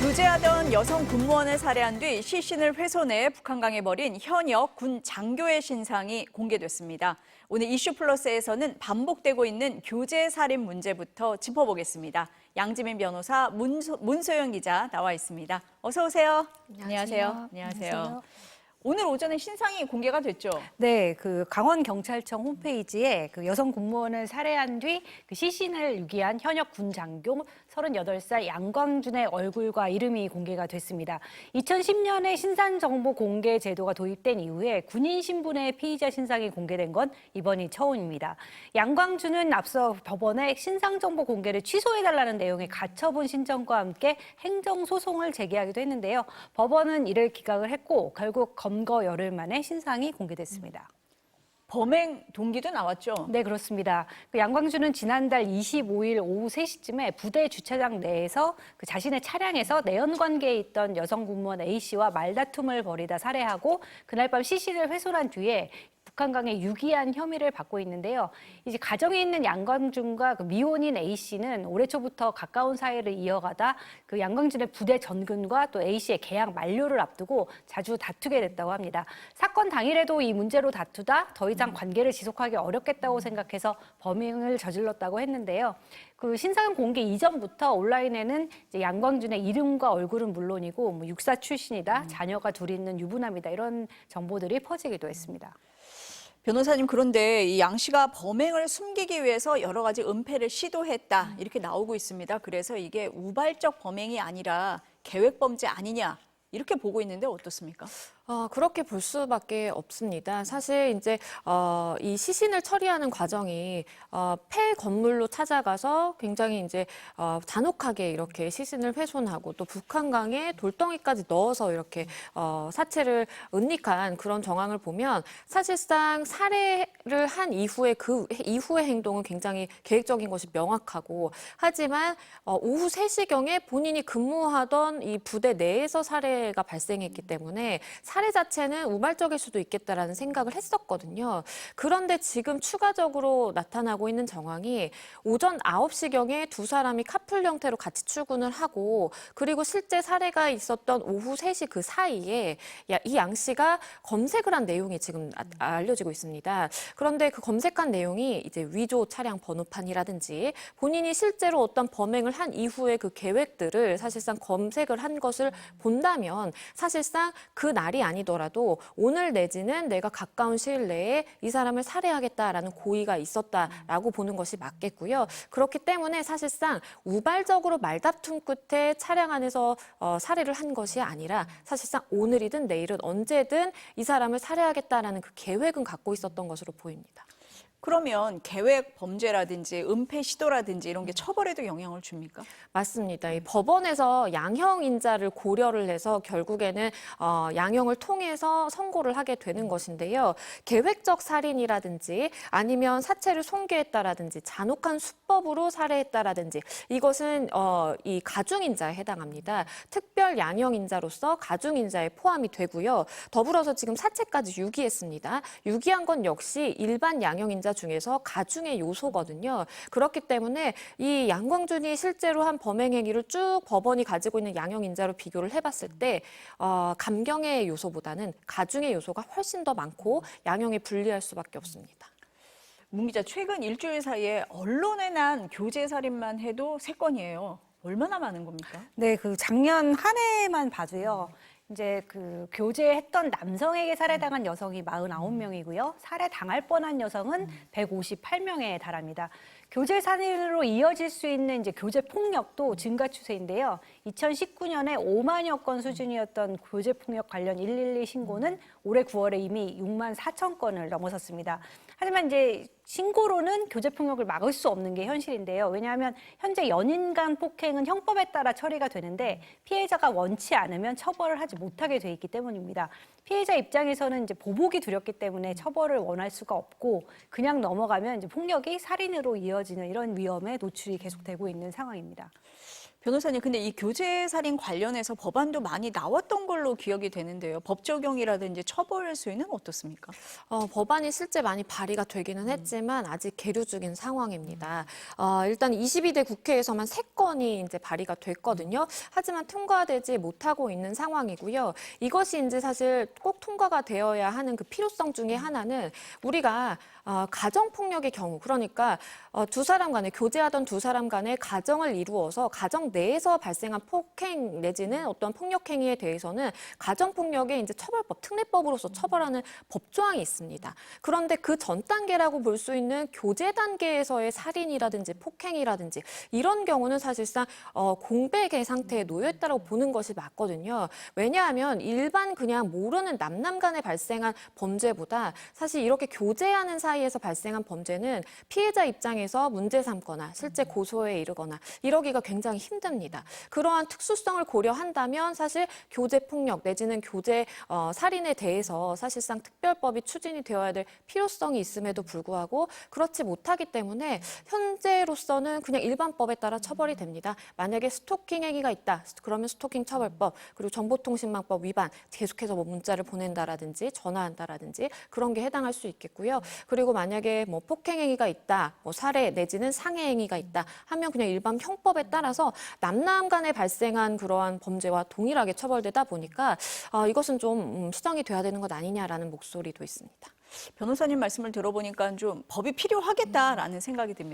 교제하던 여성 군무원을 살해한 뒤 시신을 훼손해 북한강에 버린 현역 군 장교의 신상이 공개됐습니다. 오늘 이슈플러스에서는 반복되고 있는 교제 살인 문제부터 짚어보겠습니다. 양지민 변호사, 문소영 기자 나와 있습니다. 어서 오세요. 안녕하세요. 안녕하세요. 오늘 오전에 신상이 공개가 됐죠? 네, 강원경찰청 홈페이지에 여성 군무원을 살해한 뒤 시신을 유기한 현역 군 장교 38살 양광준의 얼굴과 이름이 공개가 됐습니다. 2010년에 신상정보 공개 제도가 도입된 이후에 군인 신분의 피의자 신상이 공개된 건 이번이 처음입니다. 양광준은 앞서 법원에 신상정보 공개를 취소해달라는 내용의 가처분 신청과 함께 행정소송을 제기하기도 했는데요. 법원은 이를 기각을 했고 결국 검거 열흘 만에 신상이 공개됐습니다. 범행 동기도 나왔죠? 네, 그렇습니다. 양광준은 지난달 25일 오후 3시쯤에 부대 주차장 내에서 자신의 차량에서 내연 관계에 있던 여성 군무원 A씨와 말다툼을 벌이다 살해하고 그날 밤 시신을 훼손한 뒤에 북한강에 유기한 혐의를 받고 있는데요. 이제 가정에 있는 양광준과 미혼인 A씨는 올해 초부터 가까운 사이를 이어가다 양광준의 부대 전근과 또 A씨의 계약 만료를 앞두고 자주 다투게 됐다고 합니다. 사건 당일에도 이 문제로 다투다 더 이상 관계를 지속하기 어렵겠다고 생각해서 범행을 저질렀다고 했는데요. 신상 공개 이전부터 온라인에는 이제 양광준의 이름과 얼굴은 물론이고 육사 출신이다, 자녀가 둘 있는 유부남이다 이런 정보들이 퍼지기도 했습니다. 변호사님, 그런데 이 양 씨가 범행을 숨기기 위해서 여러 가지 은폐를 시도했다 이렇게 나오고 있습니다. 그래서 이게 우발적 범행이 아니라 계획 범죄 아니냐 이렇게 보고 있는데 어떻습니까? 그렇게 볼 수밖에 없습니다. 사실 이제 이 시신을 처리하는 과정이 폐 건물로 찾아가서 굉장히 이제 잔혹하게 이렇게 시신을 훼손하고 또 북한강에 돌덩이까지 넣어서 이렇게 사체를 은닉한 그런 정황을 보면 사실상 살해를 한 이후에 그 이후의 행동은 굉장히 계획적인 것이 명확하고 하지만 오후 3시경에 본인이 근무하던 이 부대 내에서 살해가 발생했기 때문에 살해 자체는 우발적일 수도 있겠다라는 생각을 했었거든요. 그런데 지금 추가적으로 나타나고 있는 정황이 오전 9시경에 두 사람이 카풀 형태로 같이 출근을 하고 그리고 실제 살해가 있었던 오후 3시 그 사이에 이 양 씨가 검색을 한 내용이 지금 알려지고 있습니다. 그런데 그 검색한 내용이 이제 위조 차량 번호판이라든지 본인이 실제로 어떤 범행을 한 이후에 그 계획들을 사실상 검색을 한 것을 본다면 사실상 그 날이 아니더라도 오늘 내지는 내가 가까운 시일 내에 이 사람을 살해하겠다라는 고의가 있었다라고 보는 것이 맞겠고요. 그렇기 때문에 사실상 우발적으로 말다툼 끝에 차량 안에서 살해를 한 것이 아니라 사실상 오늘이든 내일은 언제든 이 사람을 살해하겠다라는 그 계획은 갖고 있었던 것으로 보입니다. 그러면 계획 범죄라든지 은폐 시도라든지 이런 게 처벌에도 영향을 줍니까? 맞습니다. 이 법원에서 양형 인자를 고려를 해서 결국에는 양형을 통해서 선고를 하게 되는 것인데요. 계획적 살인이라든지 아니면 사체를 손괴했다라든지 잔혹한 수법으로 살해했다라든지 이것은 이 가중인자에 해당합니다. 특별 양형 인자로서 가중인자에 포함이 되고요. 더불어서 지금 사체까지 유기했습니다. 유기한 건 역시 일반 양형 인자 중에서 가중의 요소거든요. 그렇기 때문에 이 양광준이 실제로 한 범행 행위를 쭉 법원이 가지고 있는 양형 인자로 비교를 해봤을 때 감경의 요소보다는 가중의 요소가 훨씬 더 많고 양형이 불리할 수밖에 없습니다. 문 기자, 최근 일주일 사이에 언론에 난 교제 살인만 해도 3건이에요. 얼마나 많은 겁니까? 네, 작년 한 해만 봐도요. 이제 교제했던 남성에게 살해당한 여성이 49명이고요. 살해당할 뻔한 여성은 158명에 달합니다. 교제 살인으로 이어질 수 있는 이제 교제 폭력도 증가 추세인데요. 2019년에 5만여 건 수준이었던 교제 폭력 관련 112 신고는 올해 9월에 이미 6만 4천 건을 넘어섰습니다. 하지만 이제 신고로는 교제 폭력을 막을 수 없는 게 현실인데요. 왜냐하면 현재 연인 간 폭행은 형법에 따라 처리가 되는데 피해자가 원치 않으면 처벌을 하지 못하게 돼 있기 때문입니다. 피해자 입장에서는 이제 보복이 두렵기 때문에 처벌을 원할 수가 없고 그냥 넘어가면 이제 폭력이 살인으로 이어지는 이런 위험에 노출이 계속되고 있는 상황입니다. 변호사님, 근데 이 교제살인 관련해서 법안도 많이 나왔던 걸로 기억이 되는데요. 법 적용이라든지 처벌 수위는 어떻습니까? 법안이 실제 많이 발의가 되기는 했지만 아직 계류 중인 상황입니다. 일단 22대 국회에서만 3건이 이제 발의가 됐거든요. 하지만 통과되지 못하고 있는 상황이고요. 이것이 이제 사실 꼭 통과가 되어야 하는 그 필요성 중에 하나는 우리가 가정폭력의 경우, 그러니까 두 사람 간에 교제하던 두 사람 간에 가정을 이루어서 가정 내에서 발생한 폭행 내지는 어떤 폭력 행위에 대해서는 가정폭력의 이제 처벌법, 특례법으로서 처벌하는 법조항이 있습니다. 그런데 그 전 단계라고 볼 수 있는 교제 단계에서의 살인이라든지 폭행이라든지 이런 경우는 사실상 공백의 상태에 놓여 있다고 보는 것이 맞거든요. 왜냐하면 일반 그냥 모르는 남남 간에 발생한 범죄보다 사실 이렇게 교제하는 사이에서 발생한 범죄는 피해자 입장에서 문제 삼거나 실제 고소에 이르거나 이러기가 굉장히 힘듭니다. 그러한 특수성을 고려한다면 사실 교제 폭력 내지는 교제 살인에 대해서 사실상 특별법이 추진이 되어야 될 필요성이 있음에도 불구하고 그렇지 못하기 때문에 현재로서는 그냥 일반법에 따라 처벌이 됩니다. 만약에 스토킹 행위가 있다. 그러면 스토킹 처벌법 그리고 정보통신망법 위반 계속해서 뭐 문자를 보낸다라든지 전화한다라든지 그런 게 해당할 수 있겠고요. 그리고 만약에 뭐 폭행 행위가 있다. 뭐 살해 내지는 상해 행위가 있다 하면 그냥 일반 형법에 따라서 남남 간에 발생한 그러한 범죄와 동일하게 처벌되다 보니까 이것은 좀 수정이 돼야 되는 것 아니냐라는 목소리도 있습니다. 변호사님 말씀을 들어보니까 좀 법이 필요하겠다라는 생각이 듭니다.